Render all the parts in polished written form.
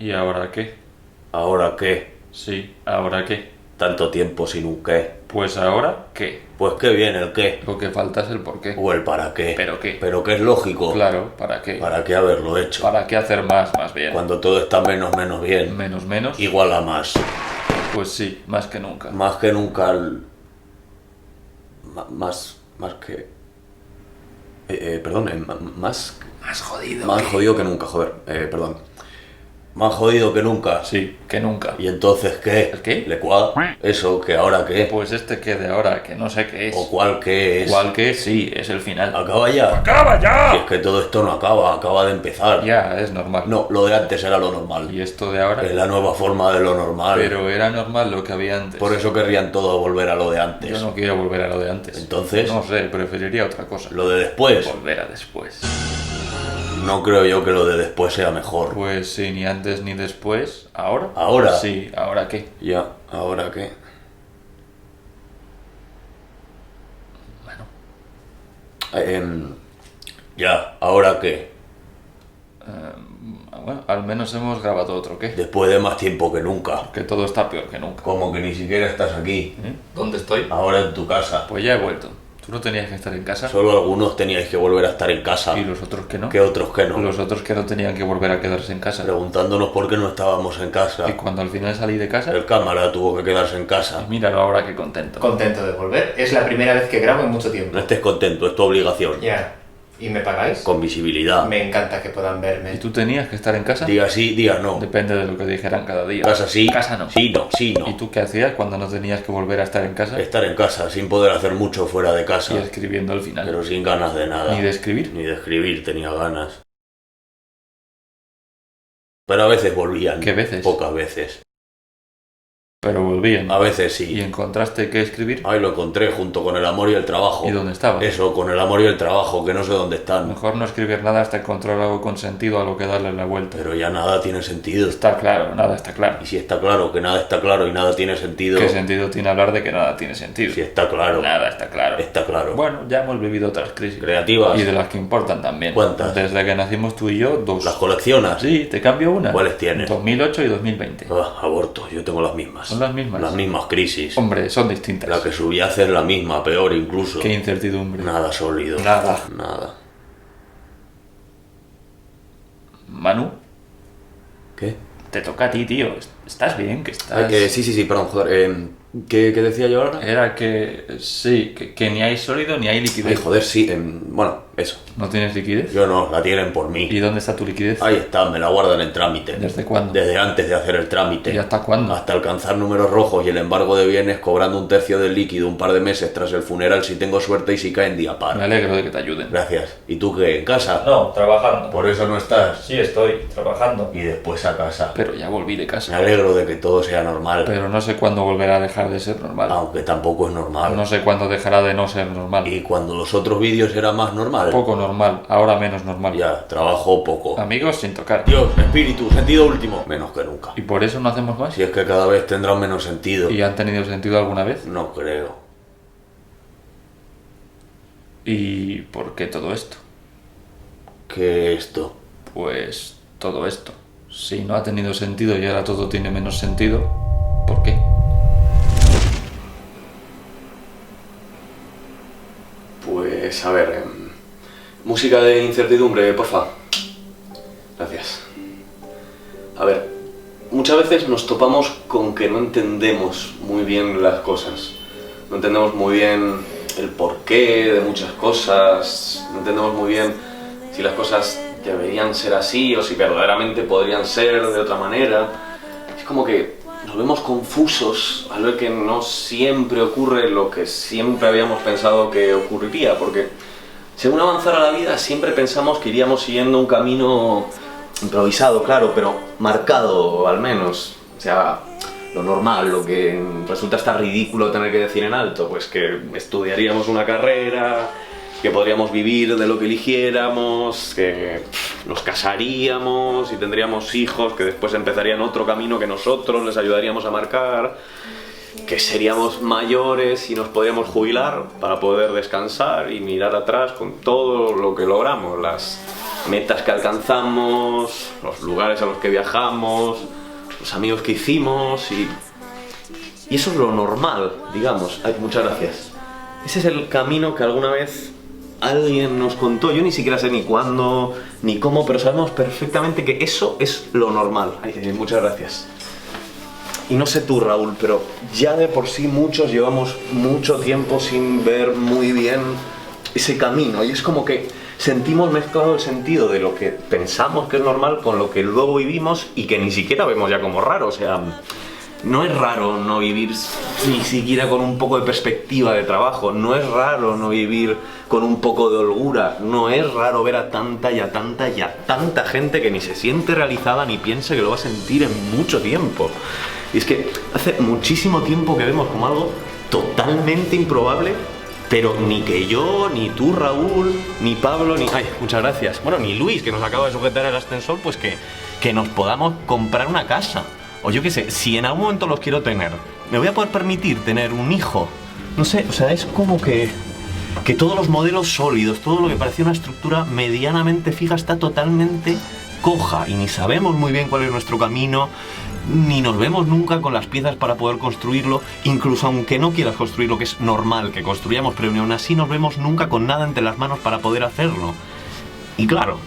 ¿Y ahora qué? ¿Ahora qué? Sí, ¿ahora qué? Tanto tiempo sin un qué. Pues ahora qué. Pues qué viene el qué. Lo que falta es el por qué. O el para qué. ¿Pero qué? Pero que es lógico. Claro, ¿para qué? ¿Para qué haberlo hecho? ¿Para qué hacer más bien? Cuando todo está menos bien. Menos. Igual a más. Pues sí, más que nunca. Más que nunca. Más que. Perdón, más. Más jodido. Más jodido que nunca, joder. Perdón. Más jodido que nunca. Sí, que nunca. ¿Y entonces qué? ¿El qué? ¿Le cual? Eso, que ahora qué. Pues este que de ahora, que no sé qué es. ¿O cuál qué es? ¿Cuál que sí, es el final. ¿Acaba ya? ¡Acaba ya! Si es que todo esto no acaba de empezar. Ya, es normal. No, lo de antes era lo normal. ¿Y esto de ahora? Es la nueva forma de lo normal. Pero era normal lo que había antes. Por eso querrían todos volver a lo de antes. Yo no quiero volver a lo de antes. Entonces, No sé, preferiría otra cosa. lo de después. Volver a después. No creo yo que lo de después sea mejor. Pues sí, ni antes ni después. ¿Ahora? ¿Ahora? Sí, ¿ahora qué? Ya, ¿ahora qué? Bueno, Ya, ¿ahora qué? bueno, al menos hemos grabado otro qué. Después de más tiempo que nunca. Que todo está peor que nunca. Como que ni siquiera estás aquí. ¿Dónde estoy? Ahora en tu casa. Pues ya he vuelto. ¿Tú no tenías que estar en casa? Solo algunos teníais que volver a estar en casa. ¿Y los otros que no? Que otros que no. Los otros que no tenían que volver a quedarse en casa. Preguntándonos por qué no estábamos en casa. Y cuando al final salí de casa, El cámara tuvo que quedarse en casa. míralo ahora qué contento. Contento de volver. Es la primera vez que grabo en mucho tiempo. No estés contento, es tu obligación. Ya. ¿Y me pagáis? Con visibilidad. Me encanta que puedan verme. ¿Y tú tenías que estar en casa? Diga sí, diga no. Depende de lo que dijeran cada día. Casa sí. Casa no. Sí, no, sí, no. ¿Y tú qué hacías cuando no tenías que volver a estar en casa? Estar en casa sin poder hacer mucho fuera de Y casa. escribiendo al final. Pero sin ganas de nada. Ni de escribir. Ni de escribir tenía ganas. Pero a veces volvían. ¿Qué veces? Pocas veces. Pero volvían. A veces ¿Y sí. encontraste qué escribir? Ahí lo encontré junto con el amor y el trabajo. ¿Y dónde estaba? Eso, con el amor y el trabajo, que no sé dónde están. Mejor no escribir nada hasta encontrar algo con sentido a lo que darle la vuelta. Pero ya nada tiene sentido. Está claro, nada está claro. Y si está claro que nada está claro y nada tiene sentido. ¿Qué sentido tiene hablar de que nada tiene sentido? Si está claro. Nada está claro. Está claro. Bueno, ya hemos vivido otras crisis. Creativas. Y de las que importan también. ¿Cuántas? Desde que nacimos tú y yo, dos. ¿Las coleccionas? Sí, te cambio una. ¿Cuáles tienes? 2008 y 2020. Aborto, yo tengo las mismas. ¿Son las mismas? Las mismas crisis. Hombre, son distintas. La que subyace es la misma, peor incluso. Qué incertidumbre. Nada sólido. Nada. Nada. Manu, ¿Qué? te toca a ti, tío. ¿Estás bien? ¿Que estás...? Sí, perdón, joder. ¿Qué decía yo ahora? Era que... Sí, que ni hay sólido ni hay Ay, liquidez. joder, sí. Bueno, eso. ¿No tienes liquidez? Yo no, la tienen por mí. ¿Y dónde está tu liquidez? Ahí está, me la guardan en trámite. ¿Desde cuándo? Desde antes de hacer el trámite. ¿Y hasta cuándo? Hasta alcanzar números rojos y el embargo de bienes, cobrando un tercio del líquido un par de meses tras el funeral si tengo suerte y si cae en día Me par. alegro de que te ayuden. Gracias. ¿Y tú qué? ¿En casa? No, trabajando. Por eso no estás. Sí, estoy trabajando. Y después a casa. Pero ya volví de Me casa. alegro de que todo sea normal. Pero no sé cuándo volverá a dejar de ser normal. Aunque tampoco es normal. No sé cuándo dejará de no ser normal. Y cuando los otros vídeos era más normal. Poco normal, ahora menos normal. Ya, trabajo poco. Amigos sin tocar. Dios, espíritu, sentido último. Menos que nunca. ¿Y por eso no hacemos más? Si es que cada vez tendrán menos sentido. ¿Y han tenido sentido alguna vez? No creo. ¿Y por qué todo esto? ¿Qué esto? Pues todo esto. Si no ha tenido sentido y ahora todo tiene menos sentido, ¿por qué? Pues a ver, música de incertidumbre, porfa. Gracias. A ver, muchas veces nos topamos con que no entendemos muy bien las cosas. No entendemos muy bien el porqué de muchas cosas. No entendemos muy bien si las cosas deberían ser así o si verdaderamente podrían ser de otra manera. Es como que nos vemos confusos al ver que no siempre ocurre lo que siempre habíamos pensado que ocurriría, porque según avanzara la vida siempre pensamos que iríamos siguiendo un camino improvisado, claro, pero marcado al menos. O sea, lo normal, lo que resulta hasta ridículo tener que decir en alto, pues que estudiaríamos una carrera, que podríamos vivir de lo que eligiéramos, que nos casaríamos y tendríamos hijos que después empezarían otro camino que nosotros les ayudaríamos a marcar, que seríamos mayores y nos podríamos jubilar para poder descansar y mirar atrás con todo lo que logramos, las metas que alcanzamos, los lugares a los que viajamos, los amigos que hicimos y eso es lo normal, digamos. Ay, muchas gracias. Ese es el camino que alguna vez alguien nos contó. Yo ni siquiera sé ni cuándo, ni cómo, pero sabemos perfectamente que eso es lo normal. Ay, muchas gracias. Y no sé tú, Raúl, pero ya de por sí muchos llevamos mucho tiempo sin ver muy bien ese camino. Y es como que sentimos mezclado el sentido de lo que pensamos que es normal con lo que luego vivimos y que ni siquiera vemos ya como raro. O sea, no es raro no vivir ni siquiera con un poco de perspectiva de trabajo. No es raro no vivir con un poco de holgura. No es raro ver a tanta gente que ni se siente realizada ni piensa que lo va a sentir en mucho tiempo. Y es que hace muchísimo tiempo que vemos como algo totalmente improbable, pero ni que yo, ni tú, Raúl, ni Pablo, ni... Ay, muchas gracias. Bueno, ni Luis, que nos acaba de sujetar el ascensor, pues que nos podamos comprar una casa. O yo qué sé, si en algún momento los quiero tener, ¿me voy a poder permitir tener un hijo? No sé, o sea, es como que todos los modelos sólidos, todo lo que parecía una estructura medianamente fija está totalmente coja y ni sabemos muy bien cuál es nuestro camino, ni nos vemos nunca con las piezas para poder construirlo, incluso aunque no quieras construirlo, que es normal que construyamos, pero ni aún así nos vemos nunca con nada entre las manos para poder hacerlo. Y claro,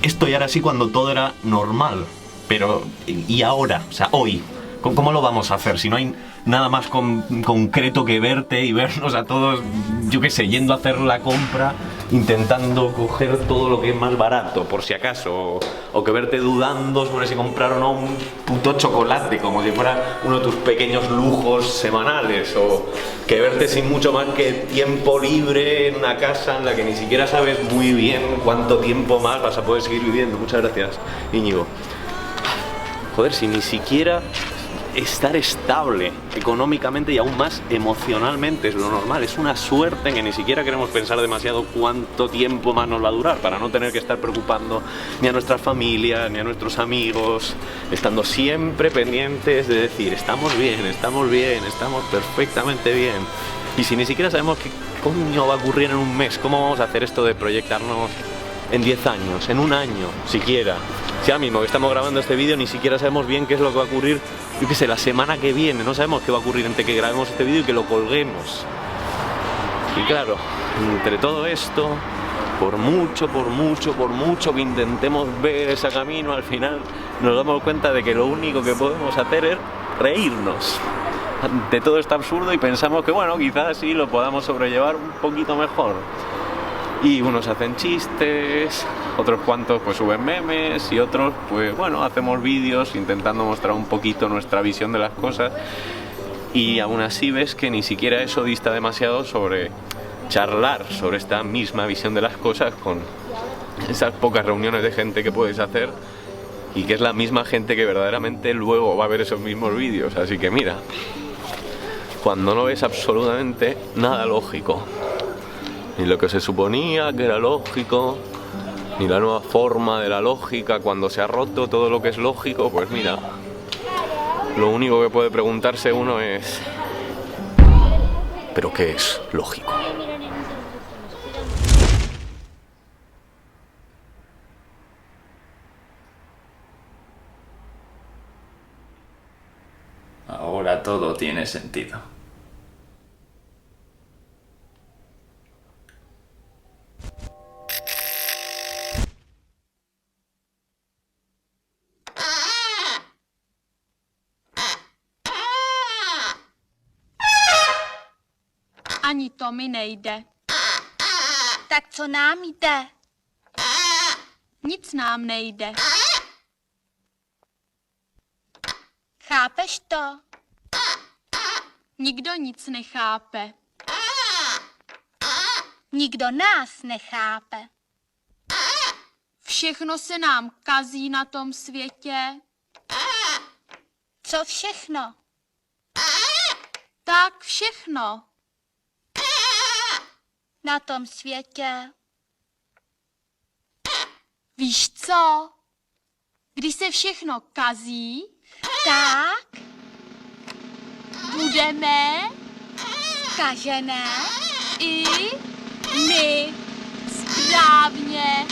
esto ya era así cuando todo era normal, pero ¿y ahora? O sea, hoy, ¿cómo lo vamos a hacer? Si no hay nada más concreto que verte y vernos a todos, yo qué sé, yendo a hacer la compra, intentando coger todo lo que es más barato, por si acaso, o que verte dudando sobre si comprar o no un puto chocolate, como si fuera uno de tus pequeños lujos semanales, o que verte sin mucho más que tiempo libre en una casa en la que ni siquiera sabes muy bien cuánto tiempo más vas a poder seguir viviendo. Muchas gracias, Íñigo. Joder, si ni siquiera estar estable económicamente y aún más emocionalmente es lo normal. Es una suerte en que ni siquiera queremos pensar demasiado cuánto tiempo más nos va a durar, para no tener que estar preocupando ni a nuestras familias ni a nuestros amigos, estando siempre pendientes de decir estamos bien, estamos perfectamente bien. Y si ni siquiera sabemos qué coño va a ocurrir en un mes, ¿cómo vamos a hacer esto de proyectarnos en 10 años, en un año siquiera? Si ahora mismo que estamos grabando este vídeo ni siquiera sabemos bien qué es lo que va a ocurrir, yo qué sé, la semana que viene, no sabemos qué va a ocurrir entre que grabemos este vídeo y que lo colguemos. Y claro, entre todo esto, por mucho que intentemos ver ese camino, al final nos damos cuenta de que lo único que podemos hacer es reírnos ante todo este absurdo y pensamos que bueno, quizás sí lo podamos sobrellevar un poquito mejor. Y unos hacen chistes, otros cuantos pues suben memes y otros pues bueno, hacemos vídeos intentando mostrar un poquito nuestra visión de las cosas y aún así ves que ni siquiera eso dista demasiado sobre charlar sobre esta misma visión de las cosas con esas pocas reuniones de gente que puedes hacer y que es la misma gente que verdaderamente luego va a ver esos mismos vídeos. Así que mira, cuando no ves absolutamente nada lógico, ni lo que se suponía que era lógico, ni la nueva forma de la lógica, cuando se ha roto todo lo que es lógico, pues mira, lo único que puede preguntarse uno es ¿pero qué es lógico? Ahora todo tiene sentido. Ani to mi nejde. Tak co nám jde? Nic nám nejde. Chápeš to? Nikdo nic nechápe. Nikdo nás nechápe. Všechno se nám kazí na tom světě. Co všechno? Tak všechno. Na tom světě. Víš co? Když se všechno kazí, Tak budeme kažené i my správně